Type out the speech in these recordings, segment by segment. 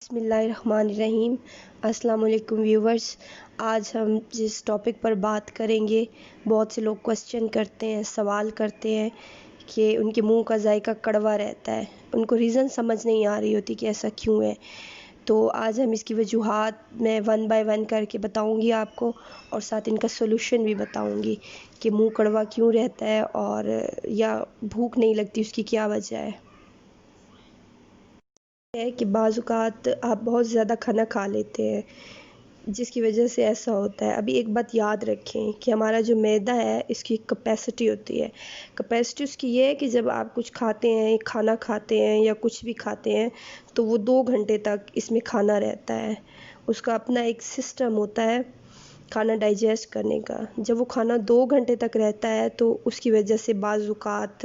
بسم اللہ الرحمن الرحیم۔ السلام علیکم ویورز۔ آج ہم جس ٹاپک پر بات کریں گے، بہت سے لوگ کوسچن کرتے ہیں، سوال کرتے ہیں کہ ان کے منہ کا ذائقہ کڑوا رہتا ہے، ان کو ریزن سمجھ نہیں آ رہی ہوتی کہ ایسا کیوں ہے۔ تو آج ہم اس کی وجوہات میں 1 بائی 1 کر کے بتاؤں گی آپ کو، اور ساتھ ان کا سولوشن بھی بتاؤں گی کہ منہ کڑوا کیوں رہتا ہے اور یا بھوک نہیں لگتی، اس کی کیا وجہ ہے کہ بعض اوقات آپ بہت زیادہ کھانا کھا لیتے ہیں جس کی وجہ سے ایسا ہوتا ہے۔ ابھی ایک بات یاد رکھیں کہ ہمارا جو معدہ ہے اس کی ایک کیپیسٹی ہوتی ہے۔ کیپیسٹی اس کی یہ ہے کہ جب آپ کچھ کھاتے ہیں، کھانا کھاتے ہیں یا کچھ بھی کھاتے ہیں تو وہ 2 گھنٹے تک اس میں کھانا رہتا ہے۔ اس کا اپنا ایک سسٹم ہوتا ہے کھانا ڈائجسٹ کرنے کا۔ جب وہ کھانا 2 گھنٹے تک رہتا ہے تو اس کی وجہ سے بعض اوقات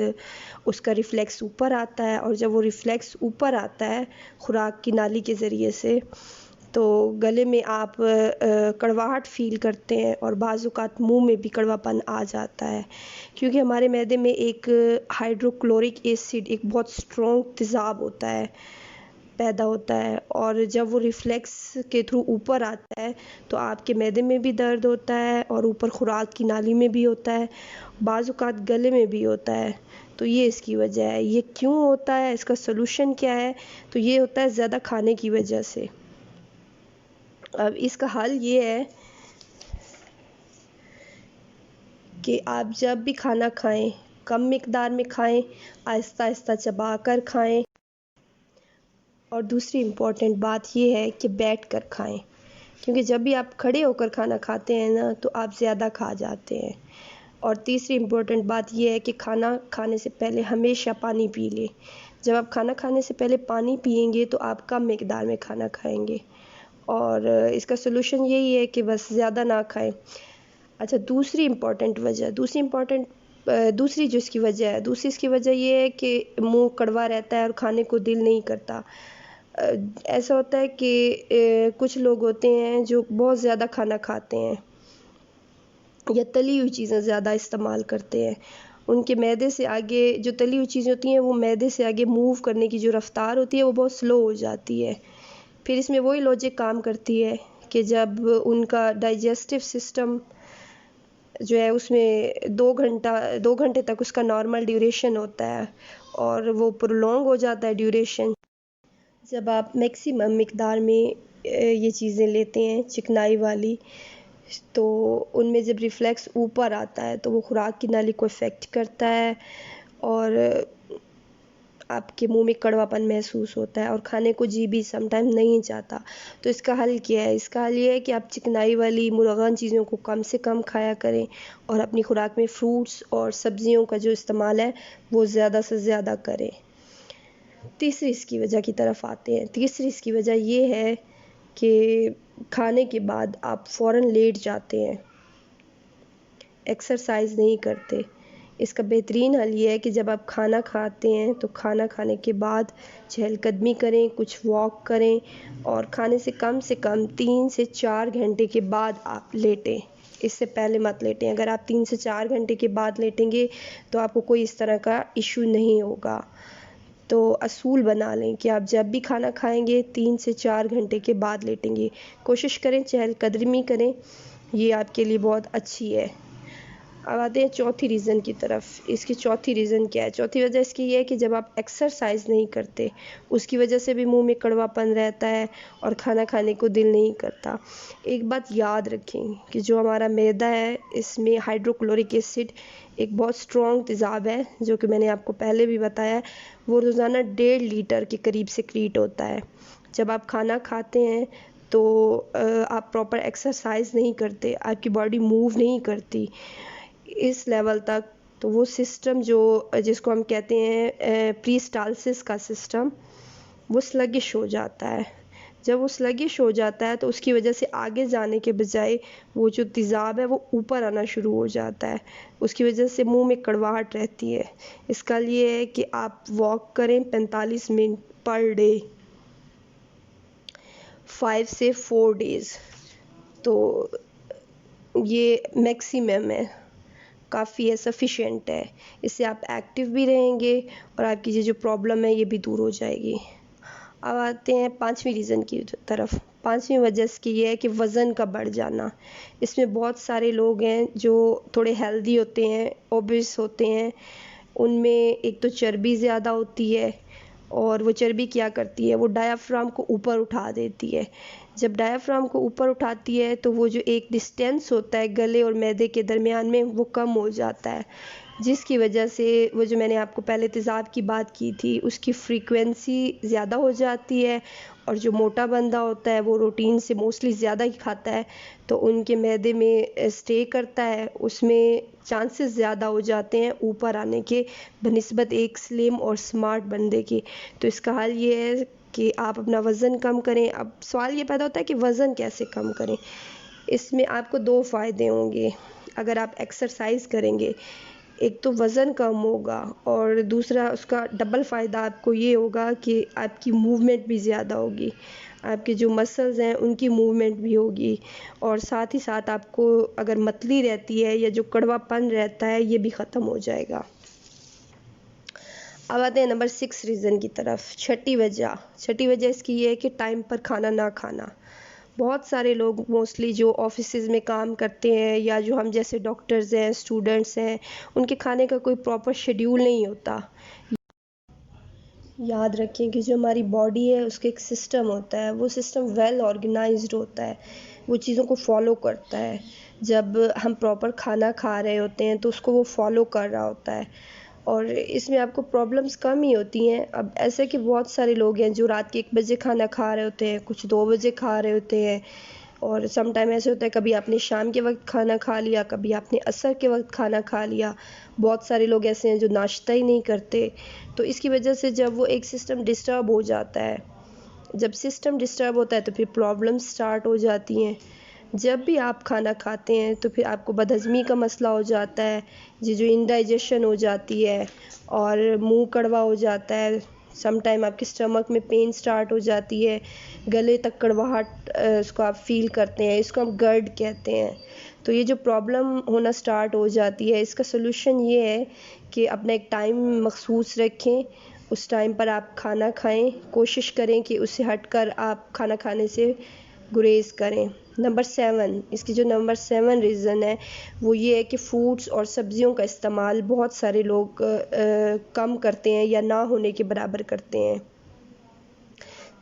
اس کا ریفلیکس اوپر آتا ہے، اور جب وہ ریفلیکس اوپر آتا ہے خوراک کی نالی کے ذریعے سے تو گلے میں آپ کڑواہٹ فیل کرتے ہیں، اور بعض اوقات منہ میں بھی کڑوا پن آ جاتا ہے، کیونکہ ہمارے معدے میں ایک ہائیڈروکلورک ایسڈ، ایک بہت اسٹرانگ تیزاب ہوتا ہے، پیدا ہوتا ہے، اور جب وہ ریفلیکس کے تھرو اوپر آتا ہے تو آپ کے معدے میں بھی درد ہوتا ہے، اور اوپر خوراک کی نالی میں بھی ہوتا ہے، بعض اوقات گلے میں بھی ہوتا ہے۔ تو یہ اس کی وجہ ہے۔ یہ کیوں ہوتا ہے، اس کا سولوشن کیا ہے؟ تو یہ ہوتا ہے زیادہ کھانے کی وجہ سے۔ اب اس کا حل یہ ہے کہ آپ جب بھی کھانا کھائیں کم مقدار میں کھائیں، آہستہ آہستہ چبا کر کھائیں، اور دوسری امپورٹنٹ بات یہ ہے کہ بیٹھ کر کھائیں، کیونکہ جب بھی آپ کھڑے ہو کر کھانا کھاتے ہیں نا تو آپ زیادہ کھا جاتے ہیں۔ اور تیسری امپورٹنٹ بات یہ ہے کہ کھانا کھانے سے پہلے ہمیشہ پانی پی لیں۔ جب آپ کھانا کھانے سے پہلے پانی پیئیں گے تو آپ کم مقدار میں کھانا کھائیں گے، اور اس کا سولوشن یہی ہے کہ بس زیادہ نہ کھائیں۔ اچھا، دوسری جو اس کی وجہ ہے، دوسری اس کی وجہ یہ ہے کہ منہ کڑوا رہتا ہے اور کھانے کو دل نہیں کرتا۔ ایسا ہوتا ہے کہ کچھ لوگ ہوتے ہیں جو بہت زیادہ کھانا کھاتے ہیں یا تلی ہوئی چیزیں زیادہ استعمال کرتے ہیں، ان کے معدے سے آگے جو تلی ہوئی چیزیں ہوتی ہیں وہ معدے سے آگے موو کرنے کی جو رفتار ہوتی ہے وہ بہت سلو ہو جاتی ہے۔ پھر اس میں وہی لاجک کام کرتی ہے کہ جب ان کا ڈائجسٹو سسٹم جو ہے اس میں 2 گھنٹے تک اس کا نارمل ڈیوریشن ہوتا ہے، اور وہ پرولونگ ہو جاتا ہے ڈیوریشن۔ جب آپ میکسیمم مقدار میں یہ چیزیں لیتے ہیں چکنائی والی، تو ان میں جب ریفلیکس اوپر آتا ہے تو وہ خوراک کی نالی کو افیکٹ کرتا ہے، اور آپ کے منہ میں کڑوا پن محسوس ہوتا ہے، اور کھانے کو جی بھی سم ٹائم نہیں چاہتا۔ تو اس کا حل کیا ہے؟ اس کا حل یہ ہے کہ آپ چکنائی والی مرغن چیزوں کو کم سے کم کھایا کریں، اور اپنی خوراک میں فروٹس اور سبزیوں کا جو استعمال ہے وہ زیادہ سے زیادہ کریں۔ تیسری اس کی وجہ کی طرف آتے ہیں۔ تیسری اس کی وجہ یہ ہے کہ کھانے کے بعد آپ فوراً لیٹ جاتے ہیں، ایکسرسائز نہیں کرتے۔ اس کا بہترین حل یہ ہے کہ جب آپ کھانا کھاتے ہیں تو کھانا کھانے کے بعد چہل قدمی کریں، کچھ واک کریں، اور کھانے سے کم 3 سے 4 گھنٹے کے بعد آپ لیٹیں۔ اس سے پہلے مت لیٹیں۔ اگر آپ 3 سے 4 گھنٹے کے بعد لیٹیں گے تو آپ کو کوئی اس طرح کا ایشو نہیں ہوگا۔ تو اصول بنا لیں کہ آپ جب بھی کھانا کھائیں گے 3 سے 4 گھنٹے کے بعد لیٹیں گے۔ کوشش کریں چہل قدمی کریں، یہ آپ کے لیے بہت اچھی ہے۔ اب آتے ہیں چوتھی ریزن کی طرف۔ اس کی چوتھی ریزن کیا ہے؟ چوتھی وجہ اس کی یہ ہے کہ جب آپ ایکسرسائز نہیں کرتے اس کی وجہ سے بھی منہ میں کڑوا پن رہتا ہے اور کھانا کھانے کو دل نہیں کرتا۔ ایک بات یاد رکھیں کہ جو ہمارا معدہ ہے اس میں ہائیڈروکلورک ایسڈ ایک بہت اسٹرانگ تیزاب ہے، جو کہ میں نے آپ کو پہلے بھی بتایا ہے، وہ روزانہ 1.5 لیٹر کے قریب سیکریٹ ہوتا ہے۔ جب آپ کھانا کھاتے ہیں تو آپ پراپر ایکسرسائز نہیں کرتے، آپ کی باڈی موو نہیں کرتی اس لیول تک، تو وہ سسٹم جس کو ہم کہتے ہیں پریسٹالسس کا سسٹم، وہ سلگش ہو جاتا ہے۔ جب وہ سلگش ہو جاتا ہے تو اس کی وجہ سے آگے جانے کے بجائے وہ جو تیزاب ہے وہ اوپر آنا شروع ہو جاتا ہے، اس کی وجہ سے منہ میں کڑواہٹ رہتی ہے۔ اس کا لیے ہے کہ آپ واک کریں 45 منٹ پر ڈے، 5 سے 4 ڈیز، تو یہ میکسیمم ہے، کافی ہے، سفیشینٹ ہے۔ اس سے آپ ایکٹیو بھی رہیں گے اور آپ کی یہ جو پرابلم ہے یہ بھی دور ہو جائے گی۔ اب آتے ہیں 5ویں ریزن کی طرف۔ 5ویں وجہ اس کی یہ ہے کہ وزن کا بڑھ جانا۔ اس میں بہت سارے لوگ ہیں جو تھوڑے ہیلدی ہوتے ہیں، اوبیس ہوتے ہیں، ان میں ایک تو چربی زیادہ ہوتی ہے، اور وہ چربی کیا کرتی ہے، وہ ڈایافرام کو اوپر اٹھا دیتی ہے۔ جب ڈایافرام کو اوپر اٹھاتی ہے تو وہ جو ایک ڈسٹینس ہوتا ہے گلے اور معدے کے درمیان میں، وہ کم ہو جاتا ہے، جس کی وجہ سے وہ جو میں نے آپ کو پہلے تیزاب کی بات کی تھی، اس کی فریکوینسی زیادہ ہو جاتی ہے۔ اور جو موٹا بندہ ہوتا ہے وہ روٹین سے موسٹلی زیادہ ہی کھاتا ہے، تو ان کے معدے میں اسٹے کرتا ہے، اس میں چانسز زیادہ ہو جاتے ہیں اوپر آنے کے بنسبت ایک سلم اور سمارٹ بندے کے۔ تو اس کا حل یہ ہے کہ آپ اپنا وزن کم کریں۔ اب سوال یہ پیدا ہوتا ہے کہ وزن کیسے کم کریں؟ اس میں آپ کو 2 فائدے ہوں گے اگر آپ ایکسرسائز کریں گے۔ ایک تو وزن کم ہوگا، اور دوسرا اس کا ڈبل فائدہ آپ کو یہ ہوگا کہ آپ کی موومنٹ بھی زیادہ ہوگی، آپ کے جو مسلز ہیں ان کی موومنٹ بھی ہوگی، اور ساتھ ہی ساتھ آپ کو اگر متلی رہتی ہے یا جو کڑوا پن رہتا ہے یہ بھی ختم ہو جائے گا۔ اب آتے ہیں نمبر 6 ریزن کی طرف۔ چھٹی وجہ اس کی یہ ہے کہ ٹائم پر کھانا نہ کھانا۔ بہت سارے لوگ موسٹلی جو آفیسز میں کام کرتے ہیں یا جو ہم جیسے ڈاکٹرز ہیں، اسٹوڈنٹس ہیں، ان کے کھانے کا کوئی پراپر شیڈیول نہیں ہوتا۔ یاد رکھیں کہ جو ہماری باڈی ہے اس کا ایک سسٹم ہوتا ہے، وہ سسٹم ویل آرگنائزڈ ہوتا ہے، وہ چیزوں کو فالو کرتا ہے۔ جب ہم پراپر کھانا کھا رہے ہوتے ہیں تو اس کو وہ فالو کر رہا ہوتا ہے، اور اس میں آپ کو پرابلمس کم ہی ہوتی ہیں۔ اب ایسے کہ بہت سارے لوگ ہیں جو رات کے 1 بجے کھانا کھا رہے ہوتے ہیں، کچھ 2 بجے کھا رہے ہوتے ہیں، اور سم ٹائم ایسے ہوتا ہے کبھی آپ نے شام کے وقت کھانا کھا لیا، کبھی آپ نے عصر کے وقت کھانا کھا لیا۔ بہت سارے لوگ ایسے ہیں جو ناشتہ ہی نہیں کرتے، تو اس کی وجہ سے جب وہ ایک سسٹم ڈسٹرب ہو جاتا ہے، جب سسٹم ڈسٹرب ہوتا ہے تو پھر پرابلم سٹارٹ ہو جاتی ہیں۔ جب بھی آپ کھانا کھاتے ہیں تو پھر آپ کو بدہضمی کا مسئلہ ہو جاتا ہے، جو انڈائجیشن ہو جاتی ہے، اور منہ کڑوا ہو جاتا ہے، سم ٹائم آپ کے اسٹمک میں پین سٹارٹ ہو جاتی ہے، گلے تک کڑواہٹ اس کو آپ فیل کرتے ہیں، اس کو ہم گرڈ کہتے ہیں۔ تو یہ جو پرابلم ہونا سٹارٹ ہو جاتی ہے، اس کا سلوشن یہ ہے کہ اپنا ایک ٹائم مخصوص رکھیں، اس ٹائم پر آپ کھانا کھائیں، کوشش کریں کہ اس سے ہٹ کر آپ کھانا کھانے سے گریز کریں۔ نمبر 7، اس کی جو نمبر 7 ریزن ہے وہ یہ ہے کہ فروٹس اور سبزیوں کا استعمال بہت سارے لوگ کم کرتے ہیں یا نہ ہونے کے برابر کرتے ہیں۔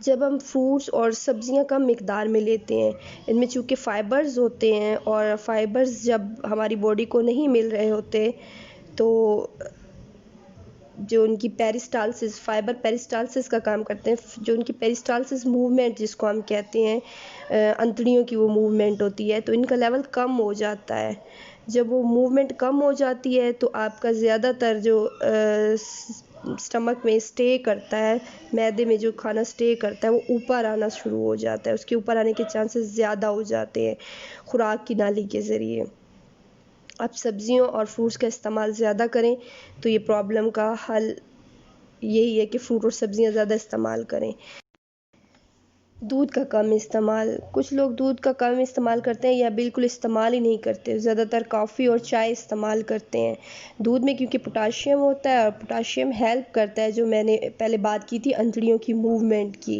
جب ہم فروٹس اور سبزیاں کم مقدار میں لیتے ہیں، ان میں چونکہ فائبرز ہوتے ہیں، اور فائبرز جب ہماری باڈی کو نہیں مل رہے ہوتے تو جو ان کی پیرسٹالسس، فائبر پیرسٹالسس کا کام کرتے ہیں، جو ان کی پیرسٹالسس موومنٹ جس کو ہم کہتے ہیں، انتڑیوں کی وہ موومنٹ ہوتی ہے، تو ان کا لیول کم ہو جاتا ہے۔ جب وہ موومنٹ کم ہو جاتی ہے تو آپ کا زیادہ تر جو اسٹمک میں اسٹے کرتا ہے، معدے میں جو کھانا اسٹے کرتا ہے وہ اوپر آنا شروع ہو جاتا ہے، اس کے اوپر آنے کے چانسز زیادہ ہو جاتے ہیں خوراک کی نالی کے ذریعے۔ آپ سبزیوں اور فروٹس کا استعمال زیادہ کریں تو یہ پرابلم کا حل یہی ہے کہ فروٹ اور سبزیاں زیادہ استعمال کریں۔ دودھ کا کم استعمال۔ کچھ لوگ دودھ کا کم استعمال کرتے ہیں یا بالکل استعمال ہی نہیں کرتے، زیادہ تر کافی اور چائے استعمال کرتے ہیں۔ دودھ میں کیونکہ پوٹاشیم ہوتا ہے، اور پوٹاشیم ہیلپ کرتا ہے، جو میں نے پہلے بات کی تھی، انتڑیوں کی موومنٹ کی۔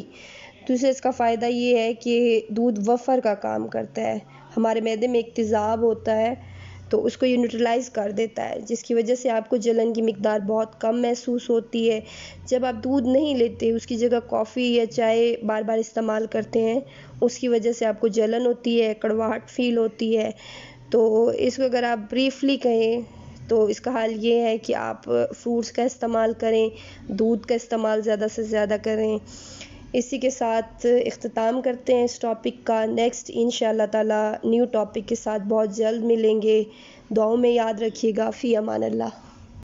دوسرے اس کا فائدہ یہ ہے کہ دودھ وفر کا کام کرتا ہے، ہمارے معدے میں ایک تیزاب ہوتا ہے تو اس کو یہ نیوٹرلائز کر دیتا ہے، جس کی وجہ سے آپ کو جلن کی مقدار بہت کم محسوس ہوتی ہے۔ جب آپ دودھ نہیں لیتے، اس کی جگہ کافی یا چائے بار بار استعمال کرتے ہیں، اس کی وجہ سے آپ کو جلن ہوتی ہے، کڑواہٹ فیل ہوتی ہے۔ تو اس کو اگر آپ بریفلی کہیں تو اس کا حل یہ ہے کہ آپ فروٹس کا استعمال کریں، دودھ کا استعمال زیادہ سے زیادہ کریں۔ اسی کے ساتھ اختتام کرتے ہیں اس ٹاپک کا۔ نیکسٹ انشاءاللہ تعالی نیو ٹاپک کے ساتھ بہت جلد ملیں گے۔ دعاؤں میں یاد رکھیے گا۔ فی امان اللہ۔